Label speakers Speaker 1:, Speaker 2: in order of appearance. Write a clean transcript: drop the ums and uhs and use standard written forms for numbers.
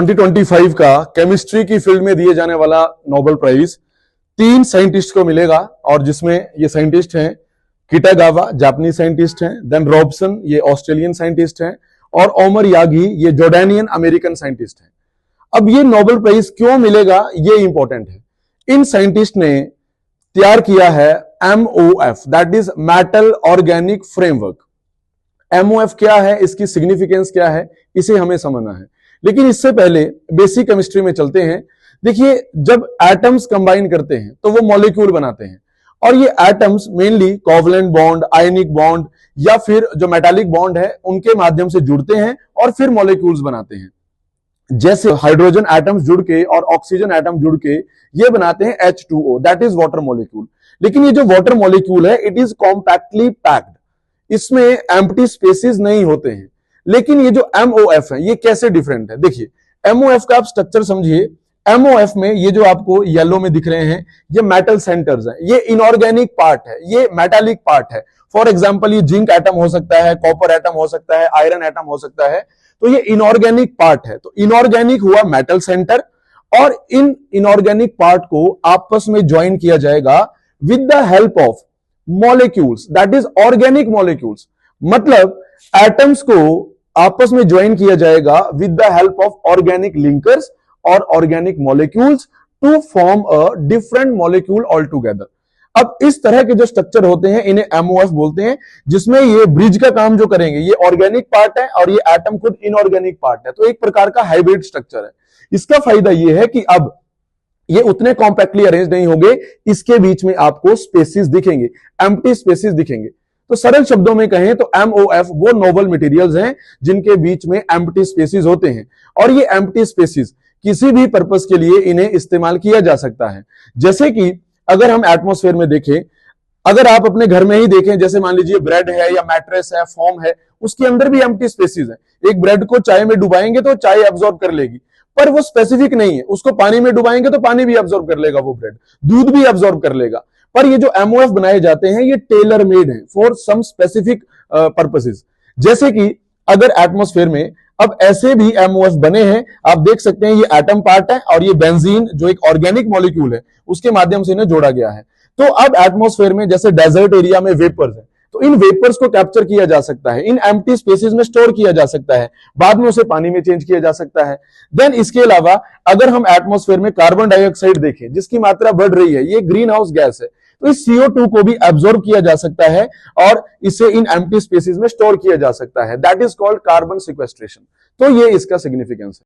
Speaker 1: 2025 का केमिस्ट्री की फील्ड में दिए जाने वाला नोबेल प्राइज 3 साइंटिस्ट को मिलेगा, और जिसमें ये साइंटिस्ट हैं किटागावा, जापानी साइंटिस्ट हैं, देन रॉबसन, ये ऑस्ट्रेलियन साइंटिस्ट हैं, और ओमर यागी, ये जॉर्डानियन अमेरिकन साइंटिस्ट हैं। अब ये नोबेल प्राइज क्यों मिलेगा, ये इंपॉर्टेंट है। इन साइंटिस्ट ने तैयार किया है MOF, that is metal organic framework. MOF क्या है, इसकी सिग्निफिकेंस क्या है, इसे हमें समझना है। लेकिन इससे पहले बेसिक केमिस्ट्री में चलते हैं। देखिए, जब एटम्स कंबाइन करते हैं तो वो मॉलिक्यूल बनाते हैं, और ये atoms mainly covalent bond, ionic bond या फिर जो मेटालिक बॉन्ड है उनके माध्यम से जुड़ते हैं और फिर मॉलिक्यूल्स बनाते हैं। जैसे हाइड्रोजन एटम्स जुड़ के और ऑक्सीजन एटम जुड़ के ये बनाते हैं H2O, that is water molecule. लेकिन ये जो वाटर मॉलिक्यूल है, इट इज कॉम्पैक्टली पैक्ड, इसमें एम्प्टी स्पेसेस नहीं होते हैं। लेकिन ये जो MOF है, ये कैसे डिफरेंट है? देखिए, MOF का आप स्ट्रक्चर समझिए। MOF में ये जो आपको येलो में दिख रहे हैं, ये मेटल सेंटर्स हैं, ये इनऑर्गेनिक पार्ट है, ये मेटालिक पार्ट है। फॉर एग्जांपल, ये जिंक एटम हो सकता है, कॉपर एटम हो सकता है, आयरन एटम हो सकता है, तो ये इनऑर्गेनिक पार्ट है। तो इनऑर्गेनिक हुआ मेटल सेंटर, और इन इनऑर्गेनिक पार्ट को आपस में ज्वाइन किया जाएगा with the help of molecules, that is organic molecules. मतलब एटम्स को आपस में ज्वाइन किया जाएगा with the help of organic linkers और organic molecules to form a different molecule all together. अब इस तरह के जो स्ट्रक्चर होते हैं, इन्हें MOF बोलते हैं, जिसमें ये ब्रिज का काम जो करेंगे, ये ऑर्गेनिक पार्ट है और ये एटम खुद इनऑर्गेनिक पार्ट है। तो एक प्रकार का हाइब्रिड स्ट्रक्चर है। इसका फायदा ये है कि अब ये उतने कॉम्पैक्टली अरेंज नहीं होंगे, इसके बीच में आपको स्पेसिस दिखेंगे, एम्प्टी स्पेसिस दिखेंगे। तो सरल शब्दों में कहें तो MOF वो नोबल मटेरियल्स हैं जिनके बीच में एम्प्टी स्पेसिस होते हैं, और ये एम्प्टी स्पेसिस किसी भी पर्पस के लिए इन्हें इस्तेमाल किया जा सकता है। जैसे कि अगर हम एटमॉस्फेयर में देखें, अगर आप अपने घर में ही देखें, जैसे मान लीजिए ब्रेड है या मैट्रेस है, फोम है, उसके अंदर भी एम्प्टी स्पेसिस है। एक ब्रेड को चाय में डुबाएंगे तो चाय एब्जॉर्ब कर लेगी, पर वो स्पेसिफिक नहीं है। उसको पानी में डुबाएंगे तो पानी भी एब्जॉर्ब कर लेगा वो ब्रेड, दूध भी एब्जॉर्ब कर लेगा। पर ये जो MOF बनाए जाते हैं, ये टेलर मेड है फॉर सम स्पेसिफिक पर्पसेस। जैसे कि अगर एटमॉस्फेयर में अब ऐसे भी MOF बने हैं, आप देख सकते हैं, ये एटम पार्ट है और ये बेंजीन जो एक ऑर्गेनिक मॉलिक्यूल है, उसके माध्यम से इन्हें जोड़ा गया है। तो अब एटमॉस्फेयर में जैसे डेजर्ट एरिया में वेपर्स है, तो इन वेपर्स को कैप्चर किया जा सकता है, इन एम्प्टी स्पेसेस में स्टोर किया जा सकता है, बाद में उसे पानी में चेंज किया जा सकता है। देन इसके अलावा अगर हम एटमॉस्फेयर में कार्बन डाइऑक्साइड देखें, जिसकी मात्रा बढ़ रही है, ये ग्रीन हाउस गैस है, तो इस CO2 को भी एब्जॉर्ब किया जा सकता है और इसे इन एम्प्टी स्पेसेस में स्टोर किया जा सकता है। That is called carbon sequestration. तो ये इसका सिग्निफिकेंस है।